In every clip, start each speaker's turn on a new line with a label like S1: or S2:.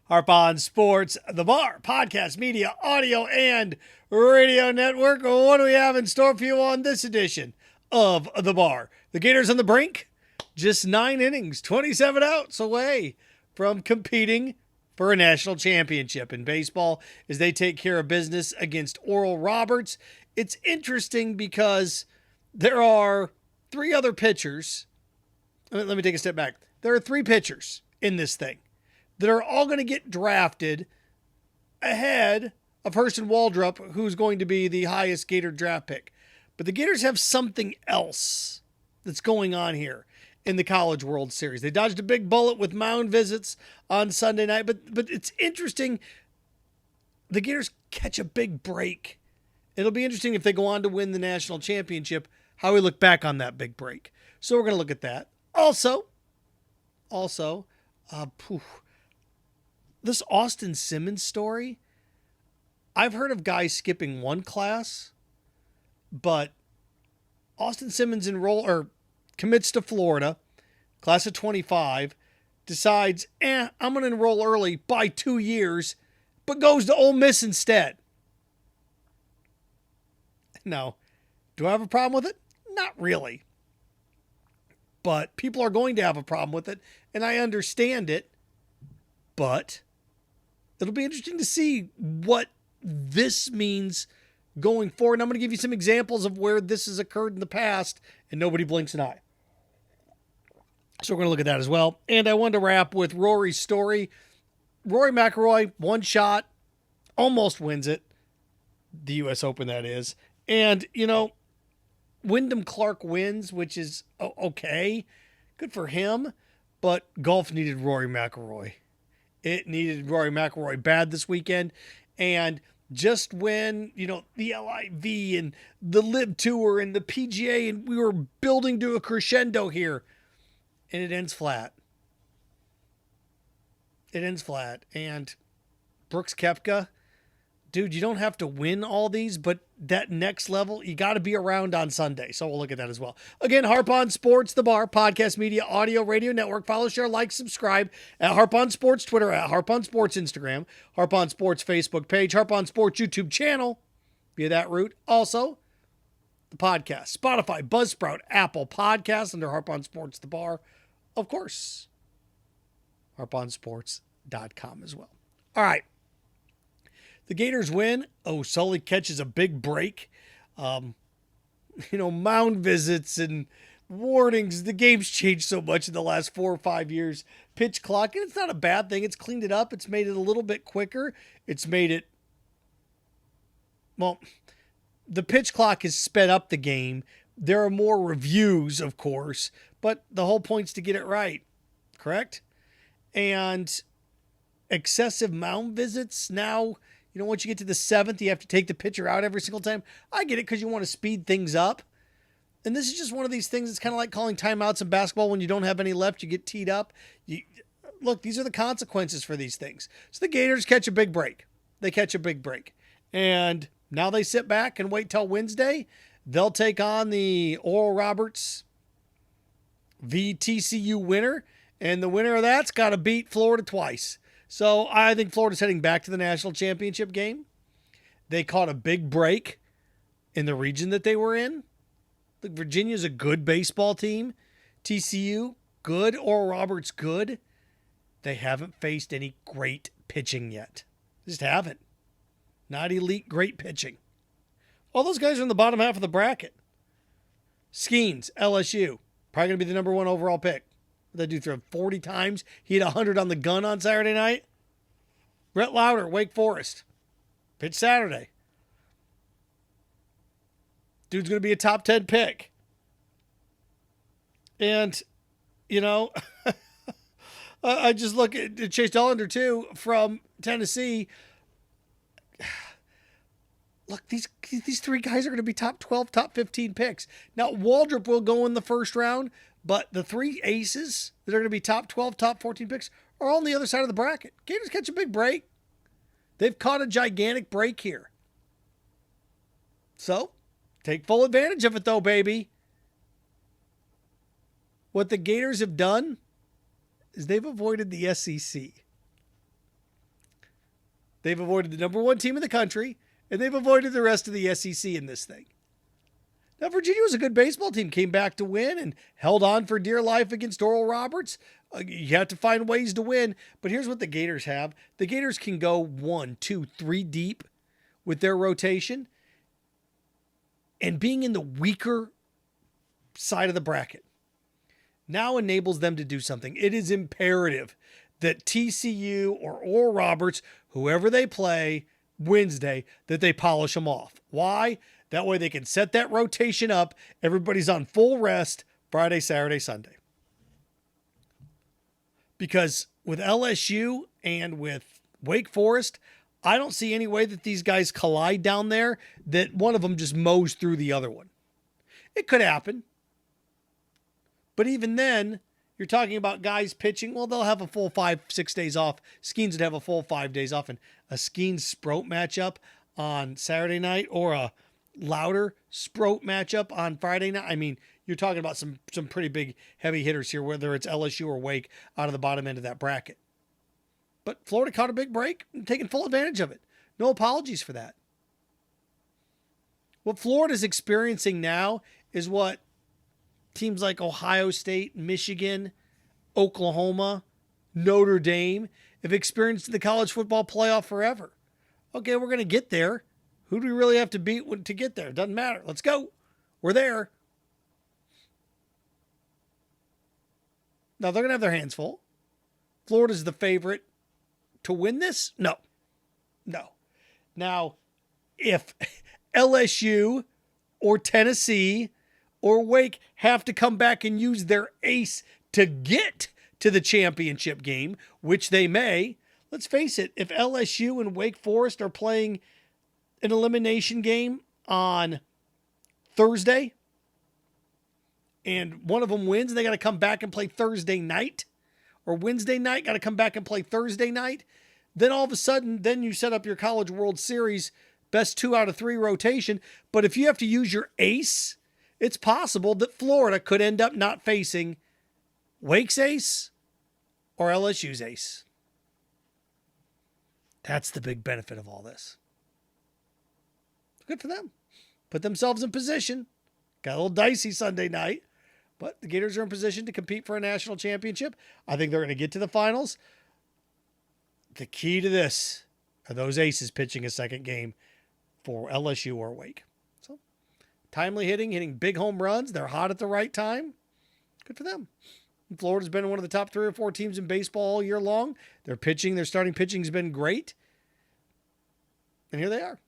S1: Harp on Sports, the Bar, podcast, media, audio, and radio network. What do we have in store for you on this edition of the Bar? The Gators on the brink, just 9 innings, 27 outs away from competing for a national championship in baseball as they take care of business against Oral Roberts. It's interesting because there are 3 other pitchers. Let me take a step back. There are 3 pitchers in this thing that are all going to get drafted ahead of Hurston Waldrop, who's going to be the highest Gator draft pick. But the Gators have something else that's going on here in the College World Series. They dodged a big bullet with mound visits on Sunday night, but it's interesting. The Gators catch a big break. It'll be interesting if they go on to win the national championship, how we look back on that big break. So we're going to look at that. Also, this Austin Simmons story, I've heard of guys skipping one class, but Austin Simmons commits to Florida, class of 25, decides, I'm going to enroll early by 2 years, but goes to Ole Miss instead. Now, do I have a problem with it? Not really. But people are going to have a problem with it, and I understand it. But it'll be interesting to see what this means going forward. And I'm going to give you some examples of where this has occurred in the past, and nobody blinks an eye. So we're going to look at that as well. And I wanted to wrap with Rory's story. Rory McIlroy, one shot, almost wins it. The U.S. Open, that is. And, Wyndham Clark wins, which is okay. Good for him. But golf needed Rory McIlroy. It needed Rory McIlroy bad this weekend. And just when, the LIV and the LIV Tour and the PGA, and we were building to a crescendo here, and it ends flat. And Brooks Koepka, dude, you don't have to win all these, but that next level, you got to be around on Sunday. So we'll look at that as well. Again, Harp on Sports, the Bar, podcast, media, audio, radio network. Follow, share, like, subscribe at Harp on Sports Twitter, at Harp on Sports Instagram, Harp on Sports Facebook page, Harp on Sports YouTube channel via that route. Also, the podcast, Spotify, Buzzsprout, Apple Podcasts under Harp on Sports, the Bar. Of course, harponsports.com as well. All right. The Gators win. Sully catches a big break. Mound visits and warnings. The game's changed so much in the last 4 or 5 years. Pitch clock, and it's not a bad thing. It's cleaned it up. It's made it a little bit quicker. It's made it, the pitch clock has sped up the game. There are more reviews, of course, but the whole point's to get it right. Correct? And excessive mound visits now. Once you get to the 7th, you have to take the pitcher out every single time. I get it because you want to speed things up. And this is just one of these things. It's kind of like calling timeouts in basketball when you don't have any left. You get teed up. Look, these are the consequences for these things. So the Gators catch a big break. And now they sit back and wait till Wednesday. They'll take on the Oral Roberts v. TCU winner. And the winner of that's got to beat Florida twice. So I think Florida's heading back to the national championship game. They caught a big break in the region that they were in. Look, Virginia's a good baseball team. TCU, good. Oral Roberts, good. They haven't faced any great pitching yet. Just haven't. Not elite, great pitching. All those guys are in the bottom half of the bracket. Skeens, LSU, probably going to be the number 1 overall pick. That dude threw 40 times. He had 100 on the gun on Saturday night. Brett Lauder, Wake Forest. Pitch Saturday. Dude's going to be a top 10 pick. And, I just look at Chase Dollander, too, from Tennessee. Look, these 3 guys are going to be top 12, top 15 picks. Now, Waldrop will go in the first round. But the 3 aces that are going to be top 12, top 14 picks are all on the other side of the bracket. Gators catch a big break. They've caught a gigantic break here. So, take full advantage of it though, baby. What the Gators have done is they've avoided the SEC. They've avoided the number one team in the country, and they've avoided the rest of the SEC in this thing. Now, Virginia was a good baseball team, came back to win and held on for dear life against Oral Roberts. You have to find ways to win, but here's what the Gators have. The Gators can go 1, 2, 3 deep with their rotation, and being in the weaker side of the bracket now enables them to do something. It is imperative that TCU or Oral Roberts, whoever they play Wednesday, that they polish them off. Why? That way they can set that rotation up. Everybody's on full rest Friday, Saturday, Sunday. Because with LSU and with Wake Forest, I don't see any way that these guys collide down there, that one of them just mows through the other one. It could happen. But even then, you're talking about guys pitching. Well, they'll have a full 5-6 days off. Skeens would have a full 5 days off. And a Skeens-Sproat matchup on Saturday night, or a Louder-Sproat matchup on Friday night. I mean, you're talking about some pretty big heavy hitters here, whether it's LSU or Wake out of the bottom end of that bracket. But Florida caught a big break and taking full advantage of it. No apologies for that. What Florida's experiencing now is what teams like Ohio State, Michigan, Oklahoma, Notre Dame have experienced in the college football playoff forever. Okay, we're going to get there. Who do we really have to beat to get there? Doesn't matter. Let's go. We're there. Now, they're going to have their hands full. Florida's the favorite to win this? No. Now, if LSU or Tennessee or Wake have to come back and use their ace to get to the championship game, which they may, let's face it, if LSU and Wake Forest are playing an elimination game on Thursday and one of them wins, and they got to come back and play Thursday night, or Wednesday night, got to come back and play Thursday night, then all of a sudden, then you set up your College World Series best 2 out of 3 rotation. But if you have to use your ace, it's possible that Florida could end up not facing Wake's ace or LSU's ace. That's the big benefit of all this. Good for them. Put themselves in position. Got a little dicey Sunday night, but the Gators are in position to compete for a national championship. I think they're going to get to the finals. The key to this are those aces pitching a second game for LSU or Wake. So, timely hitting big home runs. They're hot at the right time. Good for them. And Florida's been one of the top 3 or 4 teams in baseball all year long. Their starting pitching has been great. And here they are.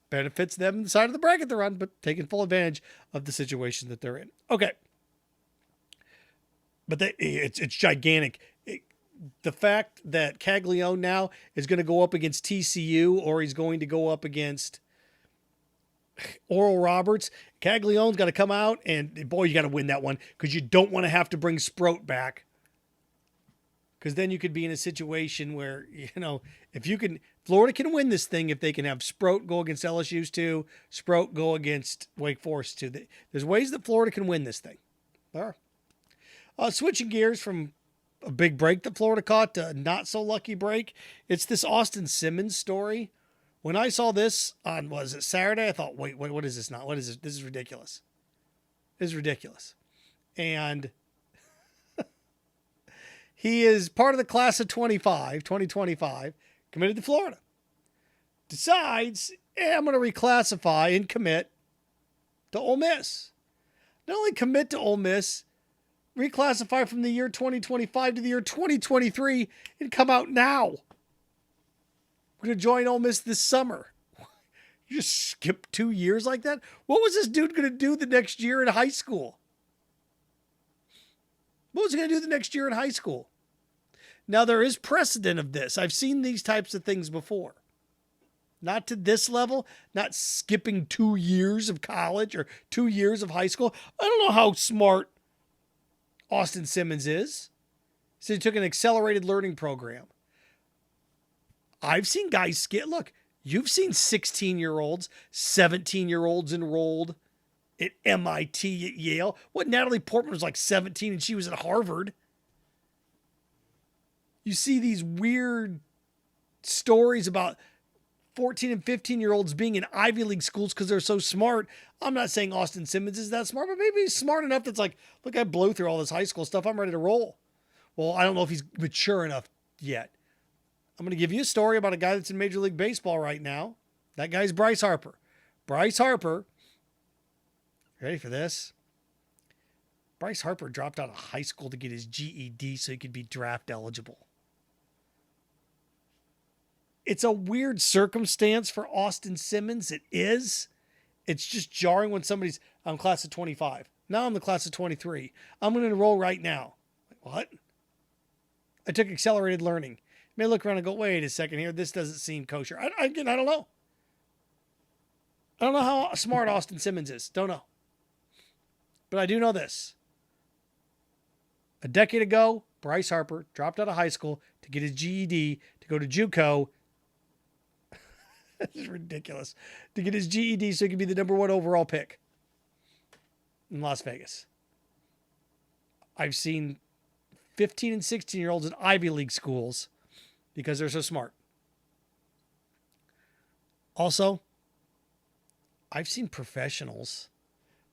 S1: Benefits them the side of the bracket they're on, but taking full advantage of the situation that they're in. Okay. But it's gigantic. The fact that Caglione now is going to go up against TCU, or he's going to go up against Oral Roberts, Caglione's got to come out, and boy, you got to win that one, because you don't want to have to bring Sproat back. Because then you could be in a situation where, if you can, Florida can win this thing if they can have Sproat go against LSU's 2, Sproat go against Wake Forest 2. There's ways that Florida can win this thing. There are. Switching gears from a big break that Florida caught to a not so lucky break. It's this Austin Simmons story. When I saw this on, was it Saturday? I thought, wait, what is this now? What is this? This is ridiculous. This is ridiculous. And he is part of the class of 2025, committed to Florida. Decides, I'm going to reclassify and commit to Ole Miss. Not only commit to Ole Miss, reclassify from the year 2025 to the year 2023 and come out now. We're going to join Ole Miss this summer. You just skip 2 years like that? What was this dude going to do the next year in high school? What was he going to do the next year in high school? Now, there is precedent of this. I've seen these types of things before. Not to this level, not skipping 2 years of college or 2 years of high school. I don't know how smart Austin Simmons is. So he took an accelerated learning program. I've seen guys skip. Look, you've seen 16-year-olds, 17-year-olds enrolled at MIT, at Yale. What, Natalie Portman was like 17 and she was at Harvard. You see these weird stories about 14 and 15-year-olds being in Ivy League schools because they're so smart. I'm not saying Austin Simmons is that smart, but maybe he's smart enough that's like, look, I blew through all this high school stuff. I'm ready to roll. Well, I don't know if he's mature enough yet. I'm going to give you a story about a guy that's in Major League Baseball right now. That guy's Bryce Harper. Bryce Harper, ready for this? Bryce Harper dropped out of high school to get his GED so he could be draft eligible. It's a weird circumstance for Austin Simmons. It is. It's just jarring when I'm class of 25. Now I'm the class of 23. I'm going to enroll right now. What? I took accelerated learning. You may look around and go, wait a second here. This doesn't seem kosher. I don't know. I don't know how smart Austin Simmons is. Don't know. But I do know this. A decade ago, Bryce Harper dropped out of high school to get his GED, to go to JUCO. This is ridiculous. To get his GED so he could be the number 1 overall pick in Las Vegas. I've seen 15 and 16-year-olds in Ivy League schools because they're so smart. Also, I've seen professionals.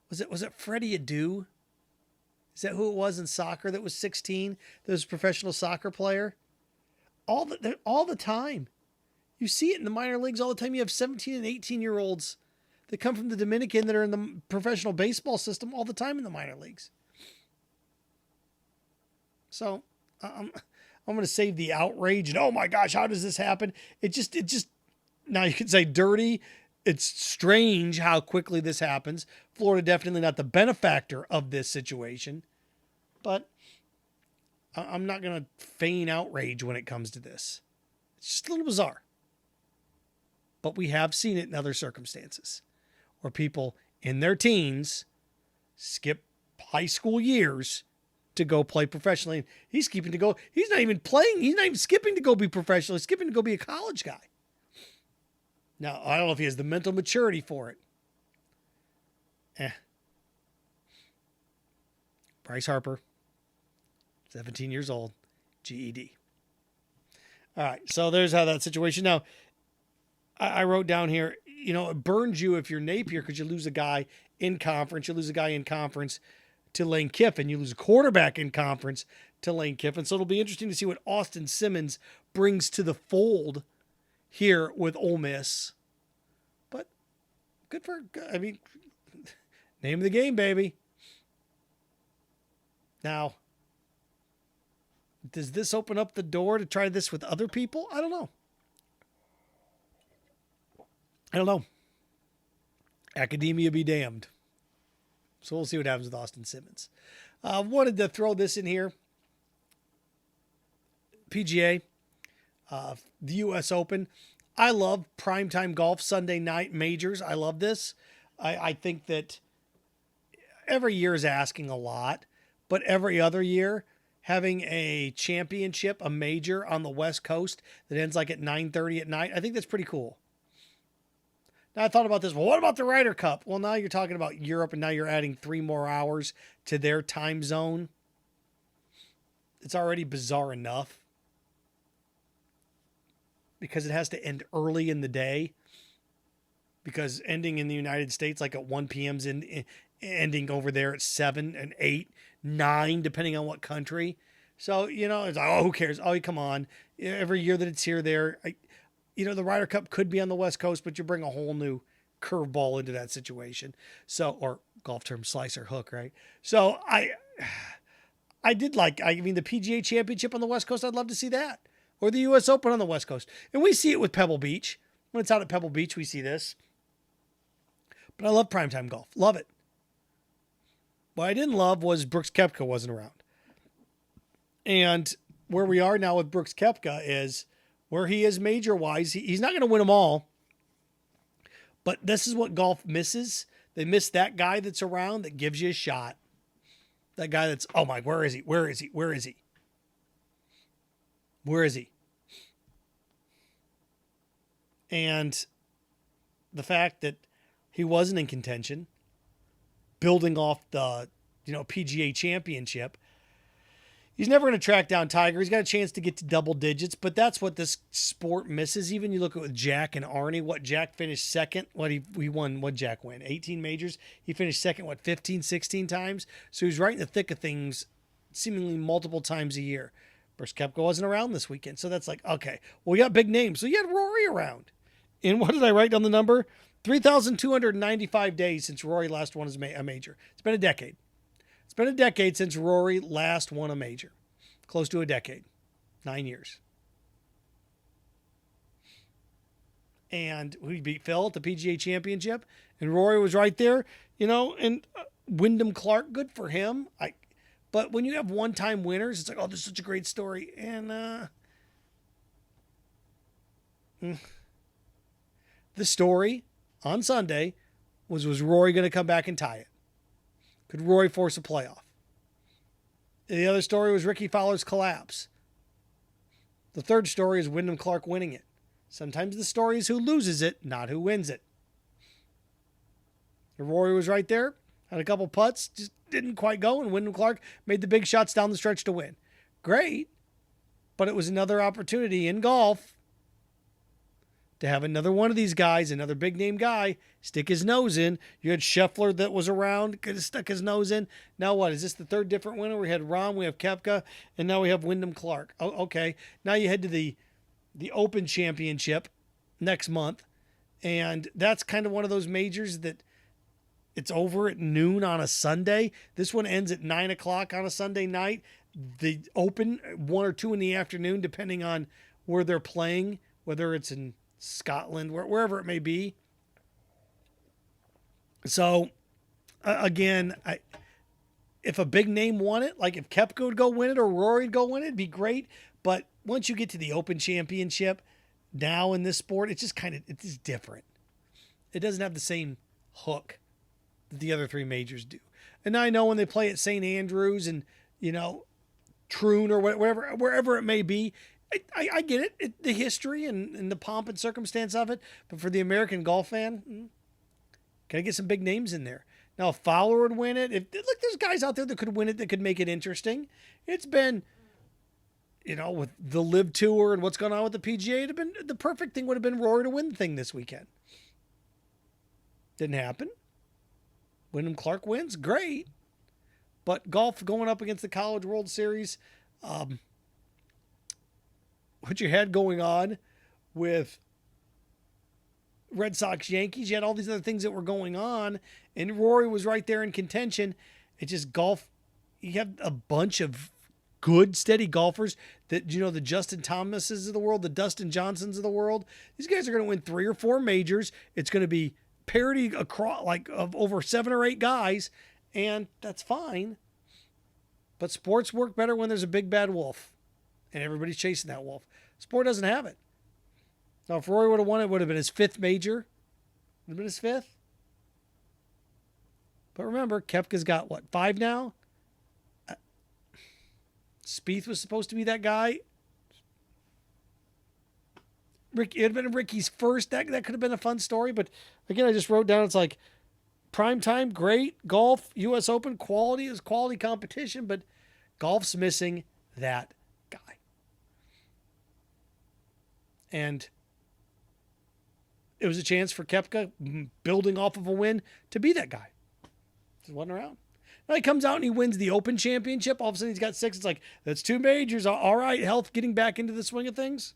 S1: Was it Freddie Adu? Is that who it was in soccer that was 16? That was a professional soccer player? All the time. You see it in the minor leagues all the time. You have 17 and 18-year-olds that come from the Dominican that are in the professional baseball system all the time in the minor leagues. So I'm going to save the outrage and, oh my gosh, how does this happen? It just now you could say dirty. It's strange how quickly this happens. Florida definitely not the benefactor of this situation, but I'm not going to feign outrage when it comes to this. It's just a little bizarre. But we have seen it in other circumstances where people in their teens skip high school years to go play professionally. He's skipping to go. He's not even playing. He's not even skipping to go be professional. He's skipping to go be a college guy. Now, I don't know if he has the mental maturity for it. Bryce Harper, 17 years old, GED. All right, so there's how that situation. Now, I wrote down here, it burns you if you're Napier because you lose a guy in conference. You lose a guy in conference to Lane Kiffin. You lose a quarterback in conference to Lane Kiffin. So it'll be interesting to see what Austin Simmons brings to the fold here with Ole Miss. But name of the game, baby. Now, does this open up the door to try this with other people? I don't know. Academia be damned. So we'll see what happens with Austin Simmons. Wanted to throw this in here. PGA, the U.S. Open. I love primetime golf, Sunday night majors. I love this. I think that every year is asking a lot, but every other year, having a championship, a major on the West Coast that ends like at 9:30 at night, I think that's pretty cool. Now I thought about this. Well, what about the Ryder Cup? Well, now you're talking about Europe, and now you're adding 3 more hours to their time zone. It's already bizarre enough because it has to end early in the day. Because ending in the United States like at 1 p.m.'s ending over there at 7 and 8, 9, depending on what country. So, it's like, oh, who cares? Oh, come on. Every year that it's here, there. The Ryder Cup could be on the West Coast, but you bring a whole new curveball into that situation. So, or golf term, slicer hook, right? So I did the PGA Championship on the West Coast. I'd love to see that. Or the U.S. Open on the West Coast. And we see it with Pebble Beach. When it's out at Pebble Beach, we see this. But I love primetime golf. Love it. What I didn't love was Brooks Koepka wasn't around. And where we are now with Brooks Koepka is where he is major-wise. He's not going to win them all. But this is what golf misses. They miss that guy that's around that gives you a shot. That guy that's, oh my, where is he? Where is he? Where is he? Where is he? And the fact that he wasn't in contention, building off the, PGA Championship, He's never going to track down Tiger. He's got a chance to get to double digits, but that's what this sport misses. Even you look at with Jack and Arnie, what Jack finished second, what he won, what Jack win? 18 majors. He finished second, 15, 16 times? So he's right in the thick of things seemingly multiple times a year. Brooks Koepka wasn't around this weekend. So that's like, okay, well, we got big names. So you had Rory around. And what did I write down the number? 3,295 days since Rory last won a major. It's been a decade. It's been a decade since Rory last won a major. Close to a decade. 9 years. And we beat Phil at the PGA Championship. And Rory was right there. And Wyndham Clark, good for him. But when you have one-time winners, it's like, oh, this is such a great story. And the story on Sunday was Rory going to come back and tie it? Could Rory force a playoff? The other story was Ricky Fowler's collapse. The third story is Wyndham Clark winning it. Sometimes the story is who loses it, not who wins it. Rory was right there, had a couple putts, just didn't quite go, and Wyndham Clark made the big shots down the stretch to win. Great, but it was another opportunity in golf to have another one of these guys, another big name guy, stick his nose in. You had Scheffler that was around, could have stuck his nose in. Now what? Is this the third different winner? We had Rahm, we have Koepka, and now we have Wyndham Clark. Oh, okay. Now you head to the Open Championship next month, and that's kind of one of those majors that it's over at noon on a Sunday. This one ends at 9 o'clock on a Sunday night. The Open, 1 or 2 in the afternoon, depending on where they're playing, whether it's in Scotland, wherever it may be. So, again, if a big name won it, like if Koepka would go win it or Rory would go win it, it'd be great. But once you get to the Open Championship, now in this sport, it's just different. It doesn't have the same hook that the other three majors do. And I know when they play at St. Andrews and, Troon or whatever, wherever it may be, I get it, the history and the pomp and circumstance of it. But for the American golf fan, gotta get some big names in there. Now, if Fowler would win it, there's guys out there that could win it that could make it interesting. It's been, with the Live Tour and what's going on with the PGA, it'd have been the perfect thing would have been Rory to win the thing this weekend. Didn't happen. Wyndham Clark wins, great. But golf going up against the College World Series, what you had going on with Red Sox Yankees, you had all these other things that were going on, and Rory was right there in contention. It's just golf. You have a bunch of good, steady golfers that, the Justin Thomases of the world, the Dustin Johnsons of the world. These guys are going to win 3 or 4 majors. It's going to be parity across, of over 7 or 8 guys, and that's fine. But sports work better when there's a big bad wolf, and everybody's chasing that wolf. Sport doesn't have it. Now, if Rory would have won, it would have been his 5th major. Would have been his 5th. But remember, Koepka's got, 5 now? Spieth was supposed to be that guy. It had been Ricky's first. That could have been a fun story. But, again, I just wrote down, it's like, prime time, great. Golf, U.S. Open, quality is quality competition. But golf's missing that guy. And it was a chance for Koepka, building off of a win, to be that guy. Just wasn't around. Now he comes out and he wins the Open Championship. All of a sudden he's got 6. It's like, that's 2 majors. All right, health getting back into the swing of things.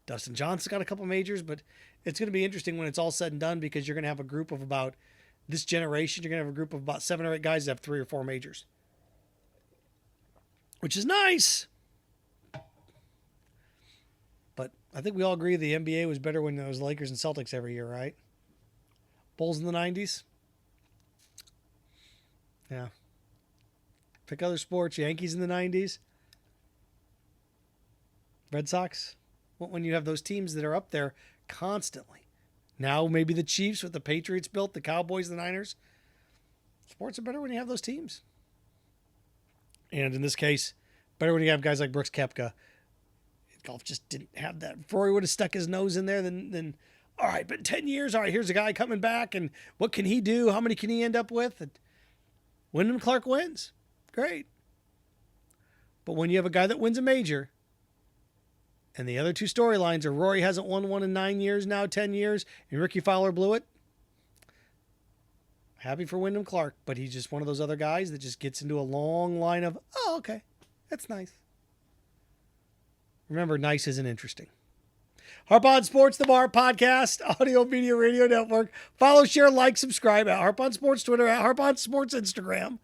S1: Dustin Johnson's got a couple majors, but it's going to be interesting when it's all said and done because you're going to have a group of about, this generation, you're going to have a group of about 7 or 8 guys that have 3 or 4 majors. Which is nice. But I think we all agree the NBA was better when it was Lakers and Celtics every year, right? Bulls in the 90s. Yeah. Pick other sports. Yankees in the 90s. Red Sox. When you have those teams that are up there constantly. Now maybe the Chiefs with the Patriots built, the Cowboys, the Niners. Sports are better when you have those teams. And in this case, better when you have guys like Brooks Koepka. Golf just didn't have that. If Rory would have stuck his nose in there, then all right, but in 10 years, all right, here's a guy coming back, and what can he do? How many can he end up with? And Wyndham Clark wins. Great. But when you have a guy that wins a major, and the other two storylines are Rory hasn't won one in 9 years now, 10 years, and Ricky Fowler blew it. Happy for Wyndham Clark, but he's just one of those other guys that just gets into a long line of, oh, okay, that's nice. Remember, nice isn't interesting. Harp on Sports, the Bar Podcast, Audio Media Radio Network. Follow, share, like, subscribe at Harp on Sports Twitter, at Harp on Sports Instagram,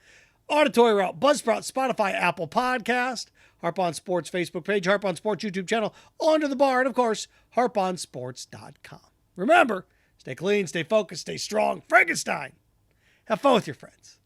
S1: Auditory Route, Buzzsprout, Spotify, Apple Podcast, Harp on Sports Facebook page, Harp on Sports YouTube channel, Under the Bar, and of course, harponsports.com. Remember, stay clean, stay focused, stay strong. Frankenstein. Have fun with your friends.